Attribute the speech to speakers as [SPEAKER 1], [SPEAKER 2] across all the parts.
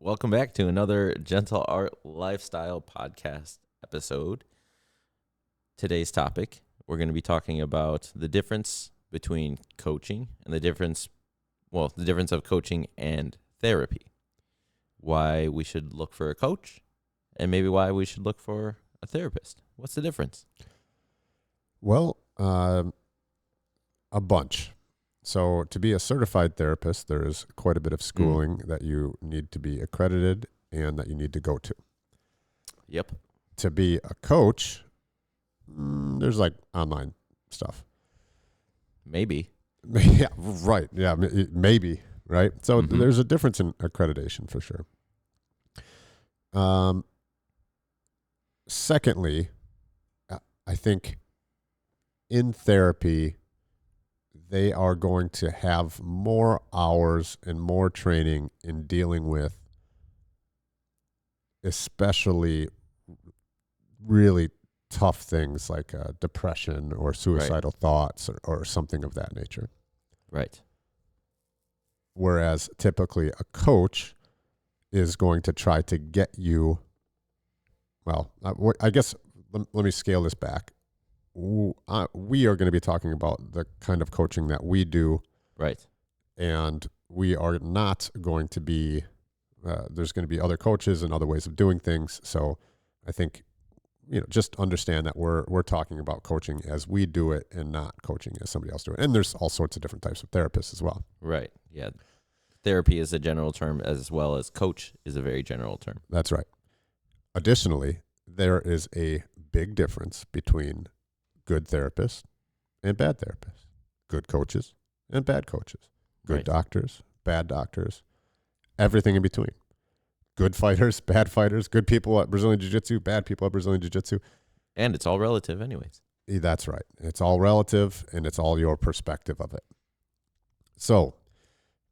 [SPEAKER 1] Welcome back to another Gentle Art Lifestyle podcast episode. Today's topic, we're going to be talking about the difference between coaching and the difference of coaching and therapy. Why we should look for a coach and maybe why we should look for a therapist. What's the difference?
[SPEAKER 2] Well, a bunch. So to be a certified therapist, there is quite a bit of schooling that you need to be accredited and that you need to go to.
[SPEAKER 1] Yep.
[SPEAKER 2] To be a coach, there's like online stuff.
[SPEAKER 1] Maybe.
[SPEAKER 2] Yeah, right. Yeah, maybe. Right. So there's a difference in accreditation for sure. Secondly, I think in therapy, they are going to have more hours and more training in dealing with especially really tough things like depression or suicidal thoughts or something of that nature.
[SPEAKER 1] Right.
[SPEAKER 2] Whereas typically a coach is going to try to get you, well, I guess let me scale this back. We are going to be talking about the kind of coaching that we do.
[SPEAKER 1] Right.
[SPEAKER 2] And we are not going to be, there's going to be other coaches and other ways of doing things. So I think, just understand that we're talking about coaching as we do it and not coaching as somebody else do it. And there's all sorts of different types of therapists as well.
[SPEAKER 1] Right. Yeah. Therapy is a general term as well as coach is a very general term.
[SPEAKER 2] That's right. Additionally, there is a big difference between good therapists and bad therapists, good coaches and bad coaches, good doctors, bad doctors, everything in between. Good fighters, bad fighters, good people at Brazilian Jiu-Jitsu, bad people at Brazilian Jiu-Jitsu.
[SPEAKER 1] And it's all relative anyways.
[SPEAKER 2] That's right. It's all relative and it's all your perspective of it. So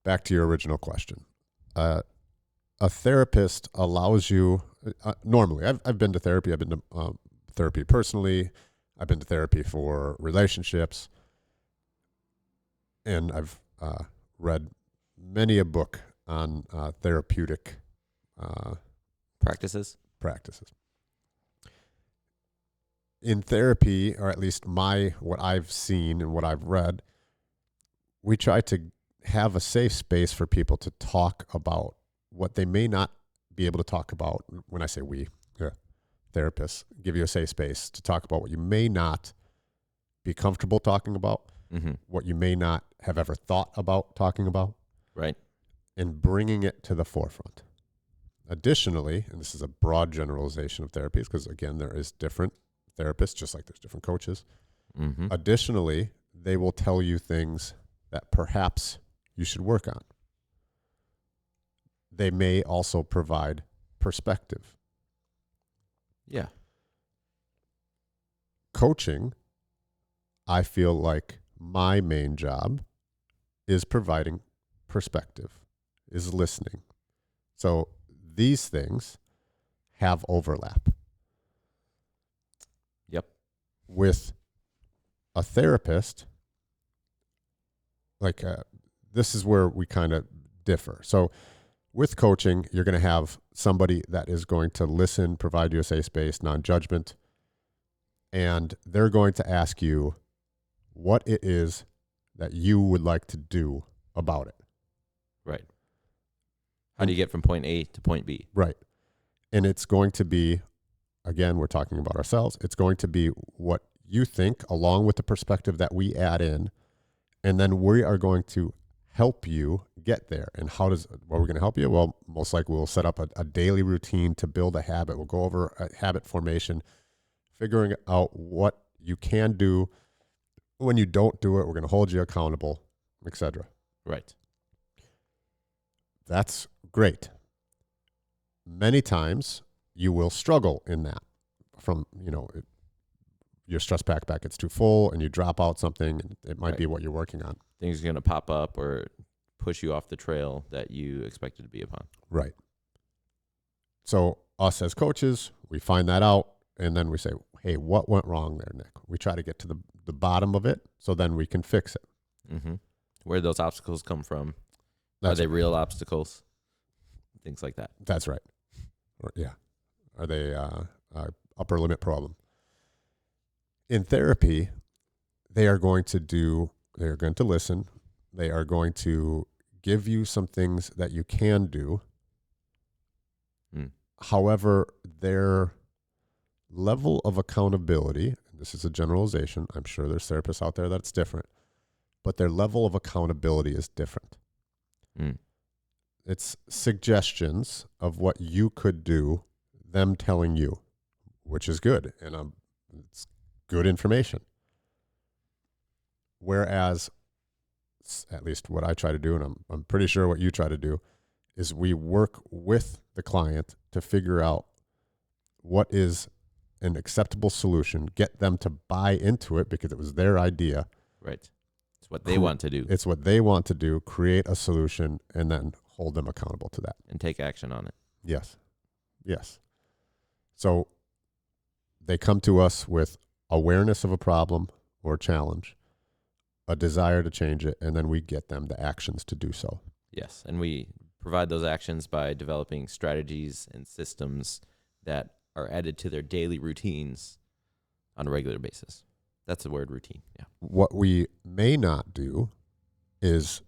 [SPEAKER 2] back to your original question. A therapist allows you, normally, I've been to therapy. I've been to therapy personally. I've been to therapy for relationships, and I've read many a book on therapeutic
[SPEAKER 1] practices.
[SPEAKER 2] In therapy, or at least what I've seen and what I've read, we try to have a safe space for people to talk about what they may not be able to talk about. When I say we, therapists give you a safe space to talk about what you may not be comfortable talking about, what you may not have ever thought about talking about,
[SPEAKER 1] right?
[SPEAKER 2] And bringing it to the forefront. Additionally, and this is a broad generalization of therapies because, again, there is different therapists, just like there's different coaches. Additionally, they will tell you things that perhaps you should work on. They may also provide perspective.
[SPEAKER 1] Yeah.
[SPEAKER 2] Coaching, I feel like my main job is providing perspective, is listening. So these things have overlap.
[SPEAKER 1] Yep.
[SPEAKER 2] With a therapist, this is where we kind of differ. So with coaching, you're going to have somebody that is going to listen, provide you a safe space, non-judgment, and they're going to ask you what it is that you would like to do about it.
[SPEAKER 1] Right. How do you get from point A to point B?
[SPEAKER 2] Right. And it's going to be, again, we're talking about ourselves. It's going to be what you think along with the perspective that we add in, and then we are going to help you get there. And what are we going to help you? Well, most likely we'll set up a daily routine to build a habit. We'll go over a habit formation, figuring out what you can do. When you don't do it, we're going to hold you accountable, etc.
[SPEAKER 1] Right.
[SPEAKER 2] That's great. Many times you will struggle in that from, your stress backpack gets too full and you drop out something. And it might be what you're working on.
[SPEAKER 1] Things are going to pop up or push you off the trail that you expected to be upon.
[SPEAKER 2] Right. So us as coaches, we find that out and then we say, hey, what went wrong there, Nick? We try to get to the bottom of it so then we can fix it.
[SPEAKER 1] Where those obstacles come from. Are they real obstacles? things like that.
[SPEAKER 2] That's right. Are they upper limit problem? In therapy, they are going to listen. They are going to give you some things that you can do. However, their level of accountability, this is a generalization, I'm sure there's therapists out there that's different, but their level of accountability is different. It's suggestions of what you could do, them telling you, which is good, and it's good information. Whereas, at least what I try to do, and I'm pretty sure what you try to do, is we work with the client to figure out what is an acceptable solution, get them to buy into it because it was their idea.
[SPEAKER 1] Right. It's what they want to do.
[SPEAKER 2] It's what they want to do, create a solution, and then hold them accountable to that.
[SPEAKER 1] And take action on it.
[SPEAKER 2] Yes. So they come to us with awareness of a problem or challenge, a desire to change it, and then we get them the actions to do so.
[SPEAKER 1] Yes, and we provide those actions by developing strategies and systems that are added to their daily routines on a regular basis. That's the word, routine. Yeah.
[SPEAKER 2] What we may not do is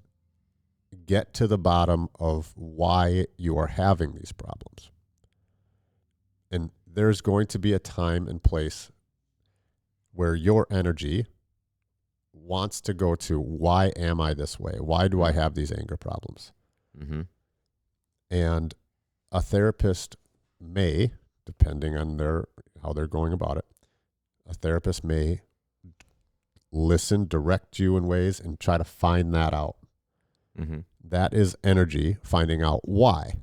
[SPEAKER 2] get to the bottom of why you are having these problems. And there's going to be a time and place where your energy wants to go to, why am I this way? Why do I have these anger problems?
[SPEAKER 1] Mm-hmm.
[SPEAKER 2] And a therapist may, depending on how they're going about it, a therapist may listen, direct you in ways, and try to find that out.
[SPEAKER 1] Mm-hmm.
[SPEAKER 2] That is energy finding out why.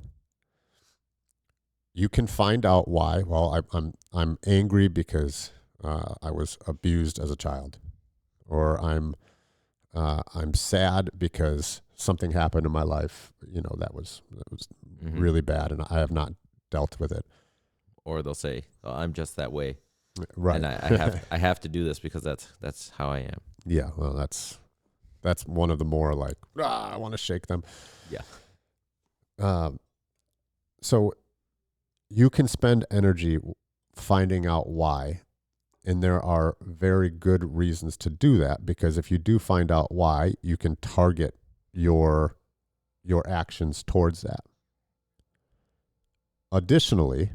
[SPEAKER 2] You can find out why. Well, I'm angry because I was abused as a child, or I'm sad because something happened in my life. That was
[SPEAKER 1] Mm-hmm.
[SPEAKER 2] really bad, and I have not dealt with it.
[SPEAKER 1] Or they'll say, oh, "I'm just that way,"
[SPEAKER 2] Right?
[SPEAKER 1] and I have to do this because that's how I am.
[SPEAKER 2] Yeah. Well, that's one of the more like, I want to shake them.
[SPEAKER 1] Yeah.
[SPEAKER 2] So you can spend energy finding out why, and there are very good reasons to do that, because if you do find out why, you can target your actions towards that. Additionally,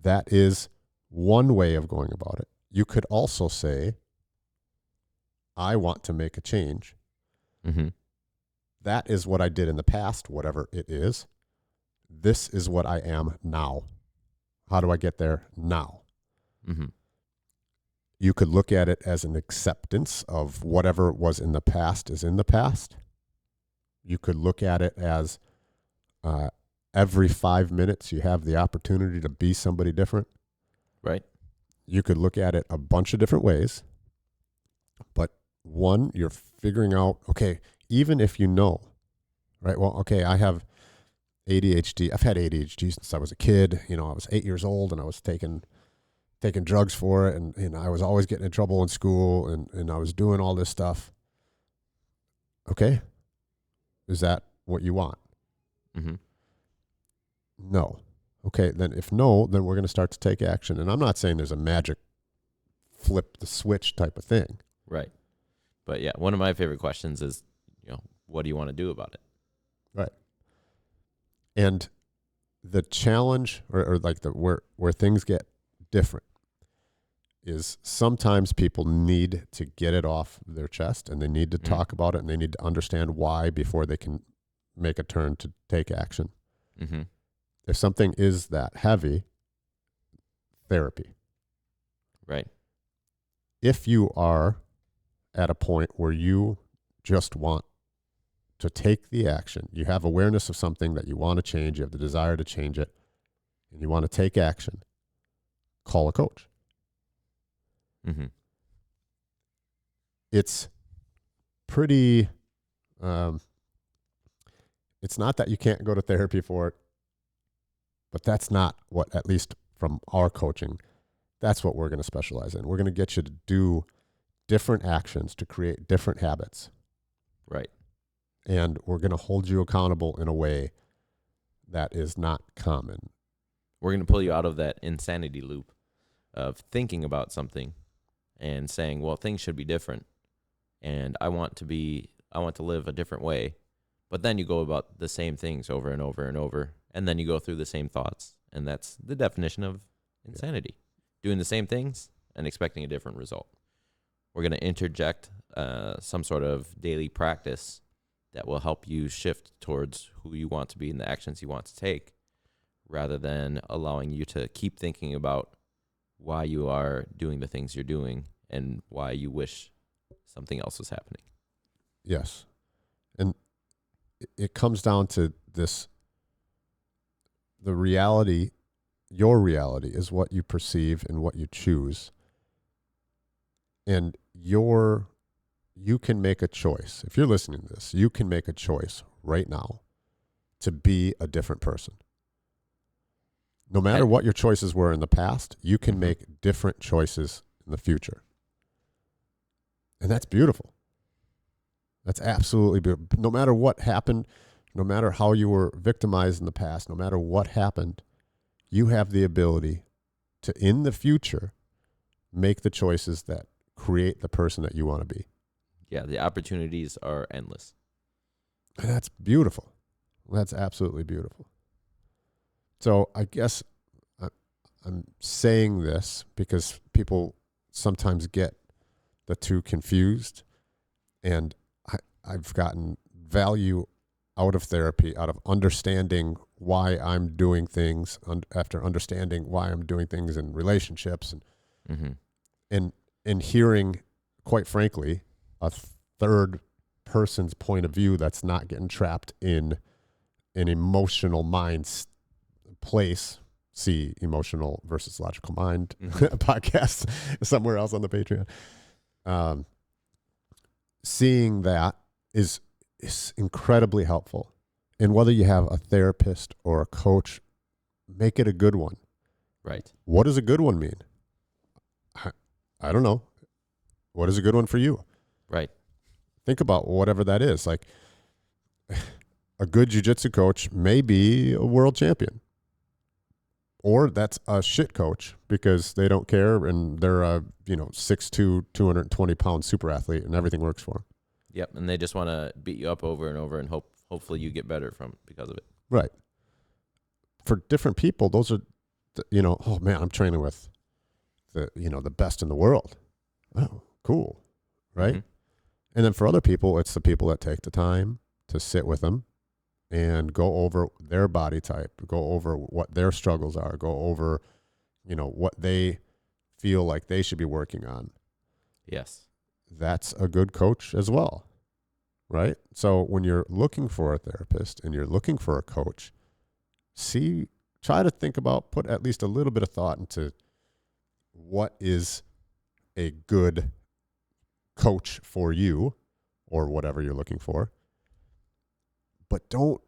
[SPEAKER 2] that is one way of going about it. You could also say, I want to make a change.
[SPEAKER 1] Mm-hmm.
[SPEAKER 2] That is what I did in the past, whatever it is. This is what I am now. How do I get there now?
[SPEAKER 1] Mm-hmm.
[SPEAKER 2] You could look at it as an acceptance of whatever was in the past is in the past. You could look at it as every 5 minutes you have the opportunity to be somebody different.
[SPEAKER 1] Right.
[SPEAKER 2] You could look at it a bunch of different ways. But one, you're figuring out, okay, even if you know, right? Well, okay, I have ADHD. I've had ADHD since I was a kid. I was 8 years old and I was taking drugs for it. And I was always getting in trouble in school and I was doing all this stuff. Okay. Is that what you want?
[SPEAKER 1] Mm-hmm.
[SPEAKER 2] No. Okay. Then if no, then we're going to start to take action. And I'm not saying there's a magic flip the switch type of thing.
[SPEAKER 1] Right. But yeah, one of my favorite questions is, what do you want to do about it?
[SPEAKER 2] Right. And the challenge or like where things get different is sometimes people need to get it off their chest and they need to talk about it and they need to understand why before they can make a turn to take action.
[SPEAKER 1] Mm-hmm.
[SPEAKER 2] If something is that heavy, therapy.
[SPEAKER 1] Right.
[SPEAKER 2] If you are at a point where you just want to take the action, you have awareness of something that you want to change, you have the desire to change it, and you want to take action, call a coach.
[SPEAKER 1] Mm-hmm.
[SPEAKER 2] It's pretty, it's not that you can't go to therapy for it, but that's not what, at least from our coaching, that's what we're going to specialize in. We're going to get you to do different actions to create different habits.
[SPEAKER 1] Right.
[SPEAKER 2] And we're going to hold you accountable in a way that is not common.
[SPEAKER 1] We're going to pull you out of that insanity loop of thinking about something and saying, well, things should be different. And I want to live a different way. But then you go about the same things over and over and over. And then you go through the same thoughts. And that's the definition of insanity. Doing the same things and expecting a different result. We're going to interject some sort of daily practice that will help you shift towards who you want to be and the actions you want to take, rather than allowing you to keep thinking about why you are doing the things you're doing and why you wish something else was happening.
[SPEAKER 2] Yes. And it comes down to this. The reality, your reality is what you perceive and what you choose. And you can make a choice. If you're listening to this, you can make a choice right now to be a different person. No matter what your choices were in the past, you can make different choices in the future. And that's beautiful. That's absolutely beautiful. No matter what happened, no matter how you were victimized in the past, no matter what happened, you have the ability to, in the future, make the choices that create the person that you want to be.
[SPEAKER 1] Yeah, the opportunities are endless.
[SPEAKER 2] And that's beautiful. That's absolutely beautiful. So I guess I'm saying this because people sometimes get the two confused, and I've gotten value out of therapy, out of understanding why I'm doing things, after understanding why I'm doing things in relationships, and hearing, quite frankly, a third person's point of view that's not getting trapped in an emotional mind place. See Emotional versus Logical Mind podcast somewhere else on the Patreon. Seeing that is incredibly helpful. And whether you have a therapist or a coach, make it a good one.
[SPEAKER 1] Right.
[SPEAKER 2] What does a good one mean? I don't know. What is a good one for you?
[SPEAKER 1] Right.
[SPEAKER 2] Think about whatever that is. Like, a good jiu-jitsu coach may be a world champion. Or that's a shit coach because they don't care and they're a 6'2", 220-pound super athlete and everything works for them.
[SPEAKER 1] Yep, and they just want to beat you up over and over and hopefully you get better because of it.
[SPEAKER 2] Right. For different people, those are, oh man, I'm training with the best in the world. Oh, cool. Right?
[SPEAKER 1] Mm-hmm.
[SPEAKER 2] And then for other people, it's the people that take the time to sit with them and go over their body type, go over what their struggles are, go over, what they feel like they should be working on.
[SPEAKER 1] Yes.
[SPEAKER 2] That's a good coach as well, right? So when you're looking for a therapist and you're looking for a coach, try to think about, put at least a little bit of thought into what is a good coach for you or whatever you're looking for. But so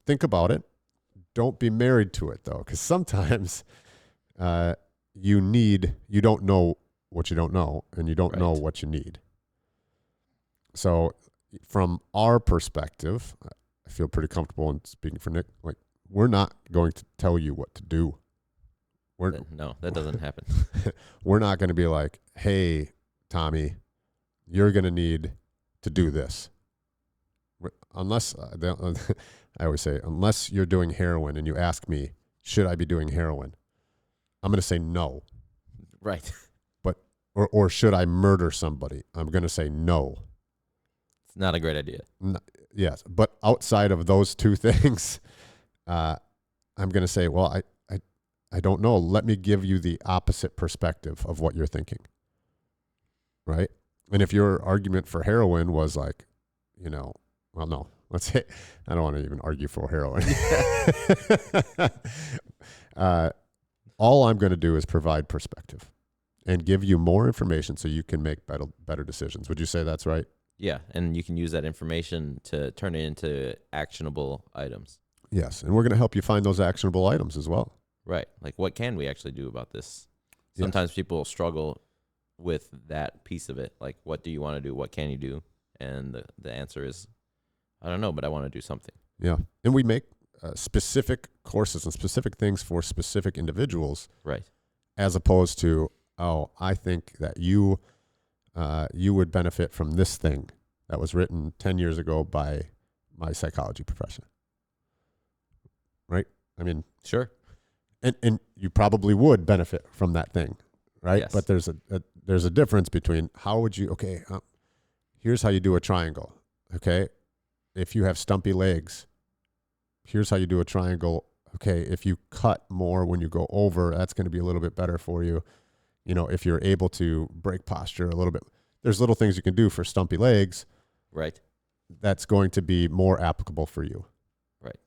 [SPEAKER 2] think about it. Don't be married to it though, because sometimes you don't know what you don't know, and you don't know what you need. So from our perspective, I feel pretty comfortable in speaking for Nick. Like, we're not going to tell you what to do.
[SPEAKER 1] No, that doesn't happen.
[SPEAKER 2] We're not going to be like, hey, Tommy, you're going to need to do this. Unless, I always say, unless you're doing heroin and you ask me, should I be doing heroin? I'm going to say no.
[SPEAKER 1] Right.
[SPEAKER 2] Or should I murder somebody? I'm going to say no.
[SPEAKER 1] It's not a great idea.
[SPEAKER 2] Yes. But outside of those two things, I'm going to say, well, I don't know. Let me give you the opposite perspective of what you're thinking. Right? And if your argument for heroin was like, well, no, let's say, I don't want to even argue for heroin. All I'm going to do is provide perspective and give you more information so you can make better decisions. Would you say that's right?
[SPEAKER 1] Yeah, and you can use that information to turn it into actionable items.
[SPEAKER 2] Yes, and we're going to help you find those actionable items as well.
[SPEAKER 1] Right. Like, what can we actually do about this? Sometimes people struggle with that piece of it. Like, what do you want to do? What can you do? And the answer is, I don't know, but I want to do something.
[SPEAKER 2] Yeah, and we make specific courses and specific things for specific individuals,
[SPEAKER 1] Right.
[SPEAKER 2] as opposed to, oh, I think that you would benefit from this thing that was written 10 years ago by my psychology professor. Right? I mean,
[SPEAKER 1] Sure.
[SPEAKER 2] and you probably would benefit from that thing, right?
[SPEAKER 1] Yes.
[SPEAKER 2] But there's a difference between how would you, okay, here's how you do a triangle, okay? If you have stumpy legs, here's how you do a triangle. Okay, if you cut more when you go over, that's going to be a little bit better for you. You know, if you're able to break posture a little bit, there's little things you can do for stumpy legs
[SPEAKER 1] Right.
[SPEAKER 2] that's going to be more applicable for you.
[SPEAKER 1] Right.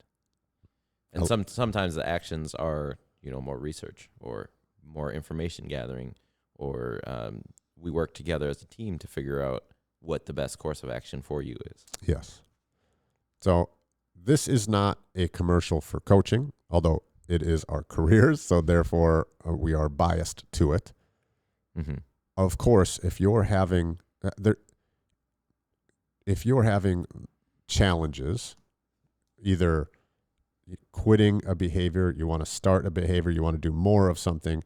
[SPEAKER 1] And sometimes the actions are, more research or more information gathering, or we work together as a team to figure out what the best course of action for you is.
[SPEAKER 2] Yes. So this is not a commercial for coaching, although it is our careers, so therefore we are biased to it.
[SPEAKER 1] Mm-hmm.
[SPEAKER 2] Of course, if you're having challenges, either quitting a behavior, you want to start a behavior, you want to do more of something.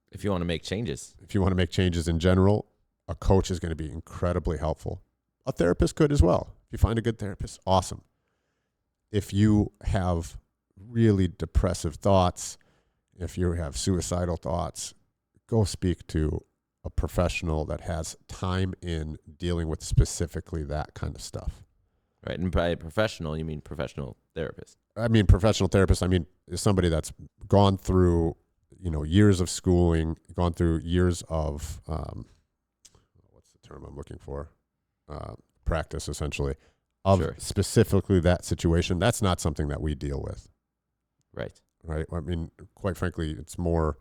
[SPEAKER 1] If you want to make changes.
[SPEAKER 2] If you want to make changes in general, a coach is going to be incredibly helpful. A therapist could as well. If you find a good therapist, awesome. If you have really depressive thoughts, if you have suicidal thoughts, go speak to a professional that has time in dealing with specifically that kind of stuff.
[SPEAKER 1] Right. And by professional, you mean professional therapist.
[SPEAKER 2] I mean, professional therapist, I mean, is somebody that's gone through, years of schooling, gone through years of, what's the term I'm looking for? Practice, essentially, of
[SPEAKER 1] Sure.
[SPEAKER 2] specifically that situation. That's not something that we deal with.
[SPEAKER 1] Right.
[SPEAKER 2] Right. I mean, quite frankly, it's more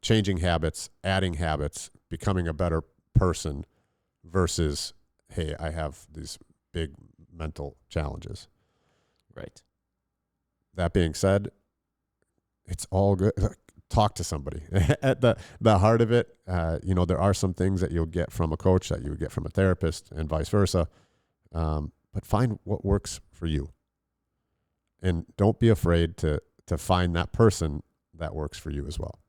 [SPEAKER 2] changing habits, adding habits, becoming a better person versus, hey, I have these big mental challenges.
[SPEAKER 1] Right.
[SPEAKER 2] That being said, it's all good. Talk to somebody. At the heart of it, there are some things that you'll get from a coach that you would get from a therapist and vice versa. But find what works for you. And don't be afraid to find that person that works for you as well.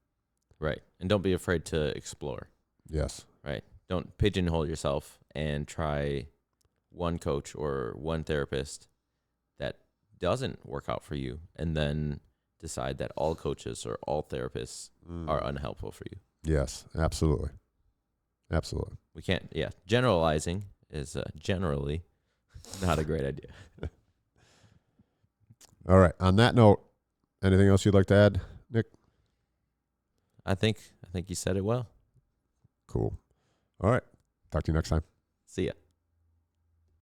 [SPEAKER 1] Right. And don't be afraid to explore.
[SPEAKER 2] Yes.
[SPEAKER 1] Right. Don't pigeonhole yourself and try one coach or one therapist that doesn't work out for you, and then decide that all coaches or all therapists are unhelpful for you.
[SPEAKER 2] Yes, absolutely. Absolutely.
[SPEAKER 1] We can't, generalizing is generally not a great idea.
[SPEAKER 2] All right. On that note, anything else you'd like to add, Nick?
[SPEAKER 1] I think you said it well.
[SPEAKER 2] Cool. All right. Talk to you next time.
[SPEAKER 1] See ya.